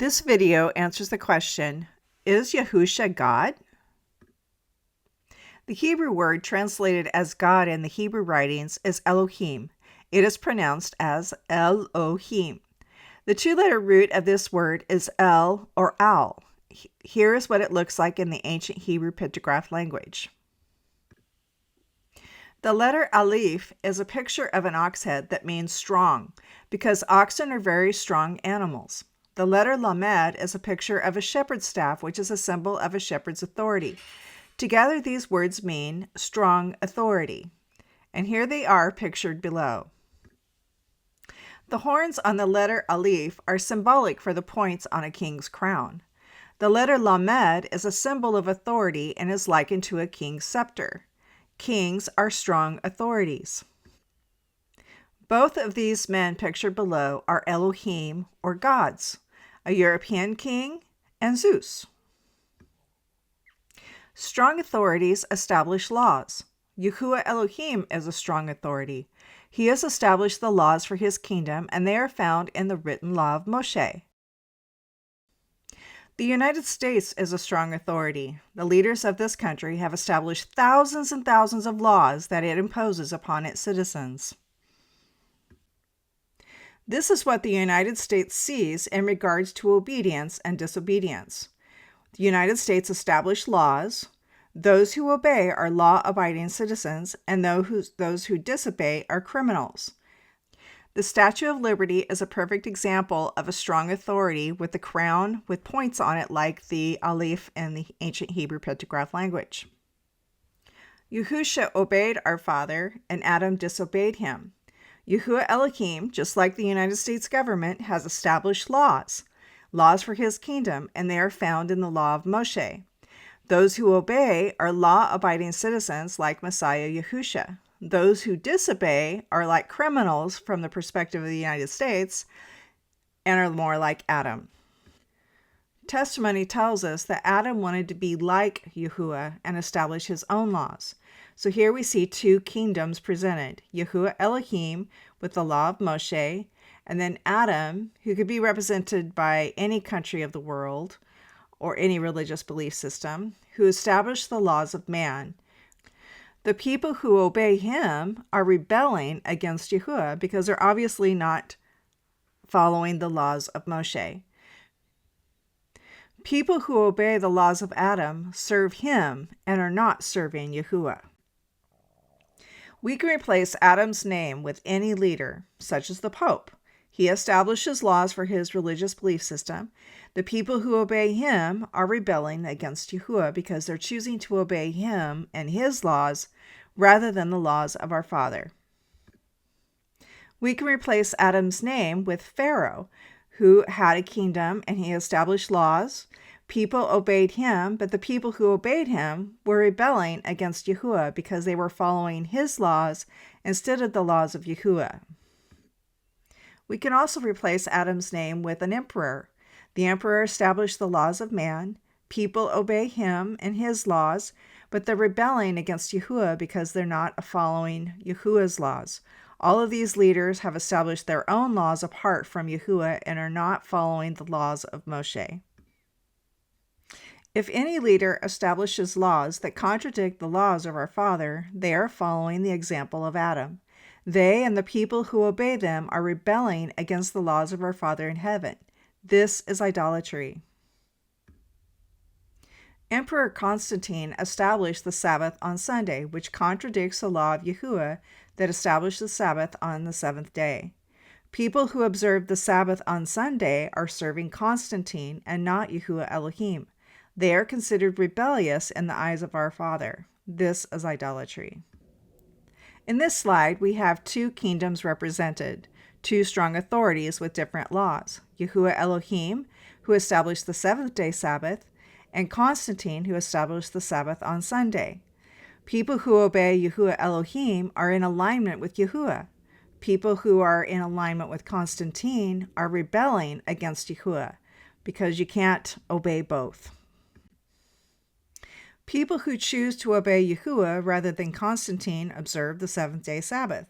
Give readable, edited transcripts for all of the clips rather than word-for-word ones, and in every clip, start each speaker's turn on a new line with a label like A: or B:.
A: This video answers the question, is Yahusha God? The Hebrew word translated as God in the Hebrew writings is Elohiym. It is pronounced as Elohiym. The two-letter root of this word is El or Al. Here is what it looks like in the ancient Hebrew pictograph language. The letter Aleph is a picture of an ox head that means strong, because oxen are very strong animals. The letter Lamed is a picture of a shepherd's staff, which is a symbol of a shepherd's authority. Together, these words mean strong authority. And here they are pictured below. The horns on the letter Aleph are symbolic for the points on a king's crown. The letter Lamed is a symbol of authority and is likened to a king's scepter. Kings are strong authorities. Both of these men pictured below are Elohiym, or gods, a European king, and Zeus. Strong authorities establish laws. Yahuwah Elohiym is a strong authority. He has established the laws for his kingdom, and they are found in the written law of Moshe. The United States is a strong authority. The leaders of this country have established thousands and thousands of laws that it imposes upon its citizens. This is what the United States sees in regards to obedience and disobedience. The United States established laws. Those who obey are law-abiding citizens, and those who disobey are criminals. The Statue of Liberty is a perfect example of a strong authority with a crown with points on it like the Aleph in the ancient Hebrew pictograph language. Yahusha obeyed our father, and Adam disobeyed him. Yahuwah Elohiym, just like the United States government, has established laws for his kingdom, and they are found in the law of Moshe. Those who obey are law-abiding citizens like Messiah Yahusha. Those who disobey are like criminals from the perspective of the United States and are more like Adam. Testimony tells us that Adam wanted to be like Yahuwah and establish his own laws. So here we see two kingdoms presented, Yahuwah Elohiym with the law of Moshe, and then Adam, who could be represented by any country of the world or any religious belief system, who established the laws of man. The people who obey him are rebelling against Yahuwah because they're obviously not following the laws of Moshe. People who obey the laws of Adam serve him and are not serving Yahuwah. We can replace Adam's name with any leader, such as the Pope. He establishes laws for his religious belief system. The people who obey him are rebelling against Yahuwah because they're choosing to obey him and his laws rather than the laws of our Father. We can replace Adam's name with Pharaoh, who had a kingdom and he established laws. People obeyed him, but the people who obeyed him were rebelling against Yahuwah because they were following his laws instead of the laws of Yahuwah. We can also replace Adam's name with an emperor. The emperor established the laws of man. People obey him and his laws, but they're rebelling against Yahuwah because they're not following Yahuwah's laws. All of these leaders have established their own laws apart from Yahuwah and are not following the laws of Moshe. If any leader establishes laws that contradict the laws of our Father, they are following the example of Adam. They and the people who obey them are rebelling against the laws of our Father in heaven. This is idolatry. Emperor Constantine established the Sabbath on Sunday, which contradicts the law of Yahuwah that established the Sabbath on the seventh day. People who observe the Sabbath on Sunday are serving Constantine and not Yahuwah Elohiym. They are considered rebellious in the eyes of our Father. This is idolatry. In this slide, we have two kingdoms represented, two strong authorities with different laws. Yahuwah Elohiym, who established the seventh-day Sabbath, and Constantine, who established the Sabbath on Sunday. People who obey Yahuwah Elohiym are in alignment with Yahuwah. People who are in alignment with Constantine are rebelling against Yahuwah because you can't obey both. People who choose to obey Yahuwah rather than Constantine observe the seventh-day Sabbath.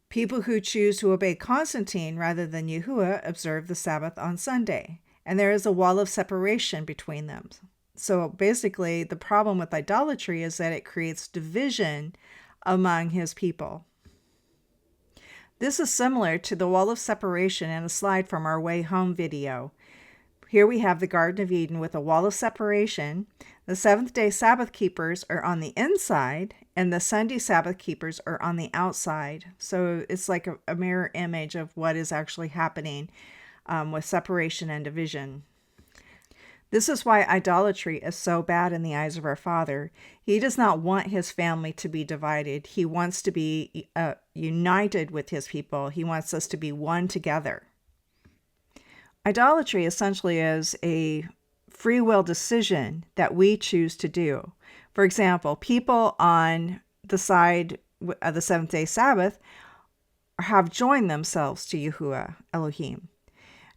A: People who choose to obey Constantine rather than Yahuwah observe the Sabbath on Sunday. and there is a wall of separation between them. So basically, the problem with idolatry is that it creates division among his people. This is similar to the wall of separation in a slide from our Way Home video. Here we have the Garden of Eden with a wall of separation. The seventh-day Sabbath keepers are on the inside, and the Sunday Sabbath keepers are on the outside. So it's like a mirror image of what is actually happening with separation and division. This is why idolatry is so bad in the eyes of our Father. He does not want his family to be divided. He wants to be united with his people. He wants us to be one together. Idolatry essentially is a free will decision that we choose to do. For example, people on the side of the seventh-day Sabbath have joined themselves to Yahuwah Elohiym.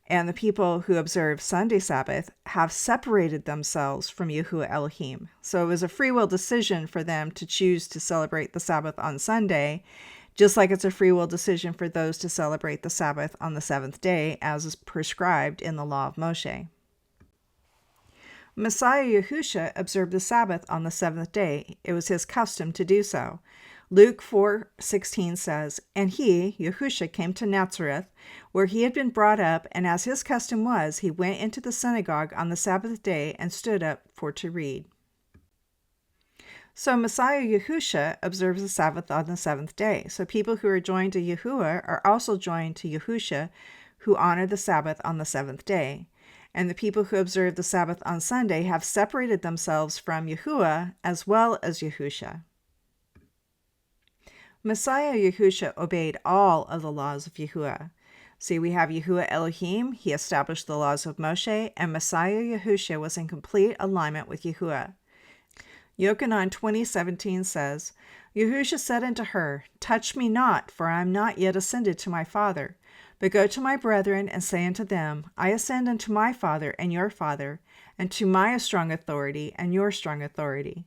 A: And the people who observe Sunday Sabbath have separated themselves from Yahuwah Elohiym. So it was a free will decision for them to choose to celebrate the Sabbath on Sunday, just like it's a free will decision for those to celebrate the Sabbath on the seventh day, as is prescribed in the law of Moshe. Messiah Yahusha observed the Sabbath on the seventh day. It was his custom to do so. Luke 4:16 says, "And he, Yahusha, came to Nazareth, where he had been brought up, and as his custom was, he went into the synagogue on the Sabbath day and stood up for to read." So Messiah Yahusha observes the Sabbath on the seventh day. So people who are joined to Yahuwah are also joined to Yahusha, who honor the Sabbath on the seventh day. And the people who observe the Sabbath on Sunday have separated themselves from Yahuwah as well as Yahusha. Messiah Yahusha obeyed all of the laws of Yahuwah. See, we have Yahuwah Elohiym. He established the laws of Moshe, and Messiah Yahusha was in complete alignment with Yahuwah. Yochanan 20:17 says, Yahusha said unto her, Touch me not, for I am not yet ascended to my Father. But go to my brethren, and say unto them, I ascend unto my Father and your Father, and to my strong authority and your strong authority.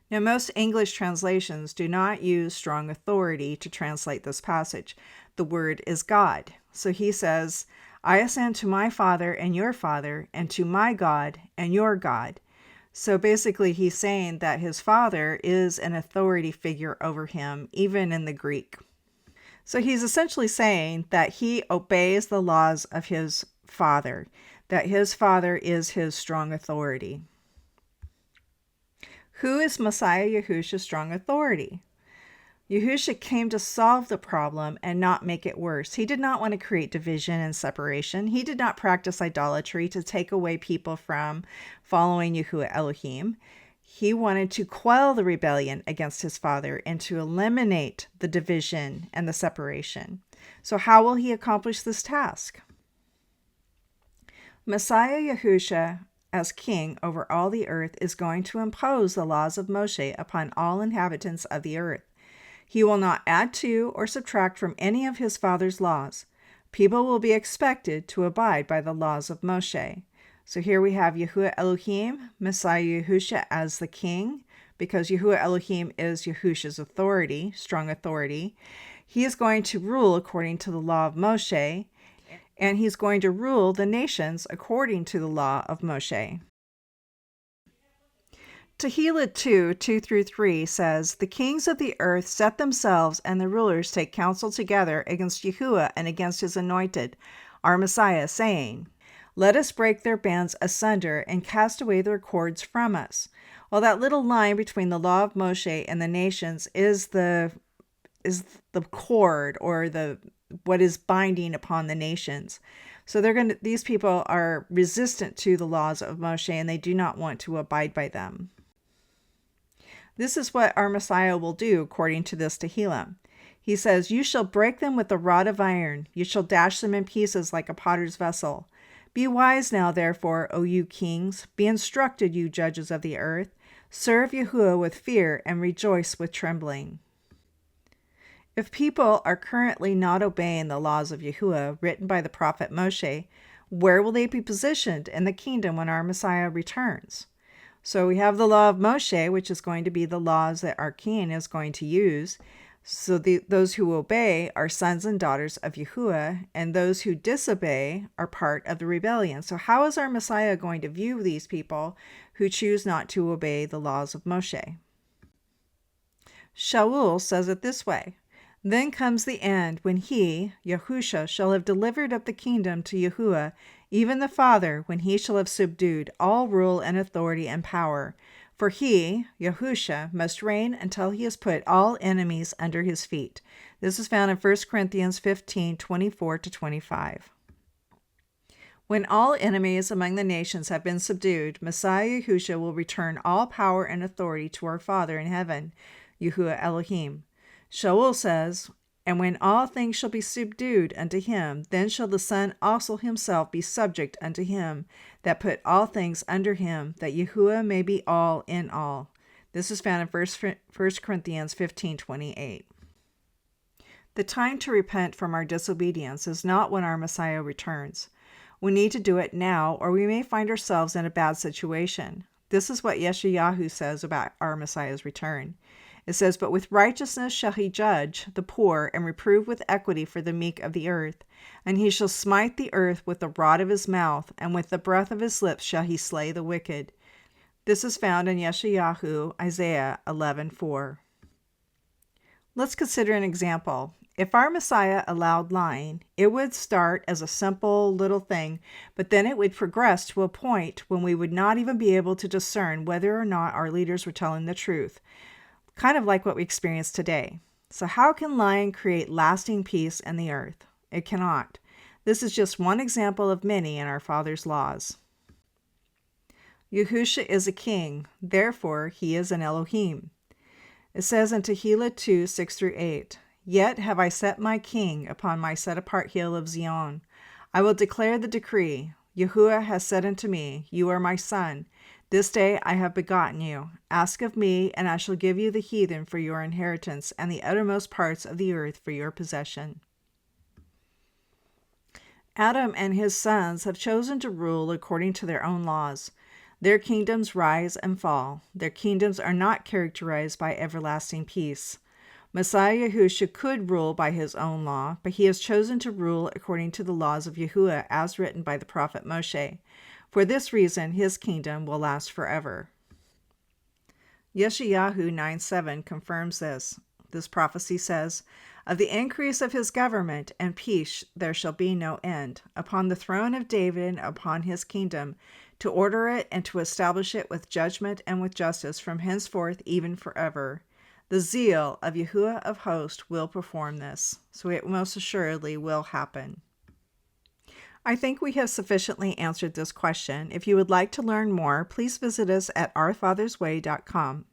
A: Now, most English translations do not use strong authority to translate this passage. The word is God. So he says, I ascend to my Father and your Father, and to my God and your God. So basically, he's saying that his Father is an authority figure over him, even in the Greek. So he's essentially saying that he obeys the laws of his Father, that his Father is his strong authority. Who is Messiah Yahusha's strong authority? Yahusha came to solve the problem and not make it worse. He did not want to create division and separation. He did not practice idolatry to take away people from following Yahuwah Elohiym. He wanted to quell the rebellion against his Father and to eliminate the division and the separation. So how will he accomplish this task? Messiah Yahusha, as king over all the earth, is going to impose the laws of Moshe upon all inhabitants of the earth. He will not add to or subtract from any of his Father's laws. People will be expected to abide by the laws of Moshe. So here we have Yahuwah Elohiym, Messiah Yahusha as the king, because Yahuwah Elohiym is Yahusha's authority, strong authority. He is going to rule according to the law of Moshe, and he's going to rule the nations according to the law of Moshe. Tehillah 2:2-3 says, The kings of the earth set themselves, and the rulers take counsel together against Yahuwah and against his anointed, our Messiah, saying, Let us break their bands asunder and cast away their cords from us. Well, that little line between the law of Moshe and the nations is the cord, or what is binding upon the nations. So these people are resistant to the laws of Moshe, and they do not want to abide by them. This is what our Messiah will do according to this Tehillah. He says, You shall break them with a rod of iron. You shall dash them in pieces like a potter's vessel. Be wise now, therefore, O you kings. Be instructed, you judges of the earth. Serve Yahuwah with fear and rejoice with trembling. If people are currently not obeying the laws of Yahuwah written by the prophet Moshe, where will they be positioned in the kingdom when our Messiah returns? So we have the law of Moshe, which is going to be the laws that our king is going to use. So those who obey are sons and daughters of Yahuwah, and those who disobey are part of the rebellion. So how is our Messiah going to view these people who choose not to obey the laws of Moshe? Shaul says it this way: Then comes the end, when he, Yahusha, shall have delivered up the kingdom to Yahuwah, even the Father, when he shall have subdued all rule and authority and power. For he, Yahusha, must reign until he has put all enemies under his feet. This is found in 1 Corinthians 15:24-25. When all enemies among the nations have been subdued, Messiah Yahusha will return all power and authority to our Father in heaven, Yahuwah Elohiym. Shaul says, And when all things shall be subdued unto him, then shall the Son also himself be subject unto him that put all things under him, that Yahuwah may be all in all. This is found in 1 Corinthians 15:28. The time to repent from our disobedience is not when our Messiah returns. We need to do it now, or we may find ourselves in a bad situation. This is what Yeshayahu says about our Messiah's return. It says, But with righteousness shall he judge the poor, and reprove with equity for the meek of the earth. And he shall smite the earth with the rod of his mouth, and with the breath of his lips shall he slay the wicked. This is found in Yeshayahu, Isaiah 11:4. Let's consider an example. If our Messiah allowed lying, it would start as a simple little thing, but then it would progress to a point when we would not even be able to discern whether or not our leaders were telling the truth. Kind of like what we experience today. So how can lying create lasting peace in the earth? It cannot. This is just one example of many in our Father's laws. Yahusha is a king, therefore he is an Elohiym. It says in Tehillah 2:6-8, Yet have I set my king upon my set-apart hill of Zion. I will declare the decree. Yahuwah has said unto me, You are my son. This day I have begotten you. Ask of me, and I shall give you the heathen for your inheritance, and the uttermost parts of the earth for your possession. Adam and his sons have chosen to rule according to their own laws. Their kingdoms rise and fall. Their kingdoms are not characterized by everlasting peace. Messiah Yahusha could rule by his own law, but he has chosen to rule according to the laws of Yahuwah as written by the prophet Moshe. For this reason, his kingdom will last forever. Yeshayahu 9:7 confirms this. This prophecy says, Of the increase of his government and peace there shall be no end, upon the throne of David and upon his kingdom, to order it and to establish it with judgment and with justice from henceforth even forever. The zeal of Yahuwah of hosts will perform this, so it most assuredly will happen. I think we have sufficiently answered this question. If you would like to learn more, please visit us at ourfathersway.com.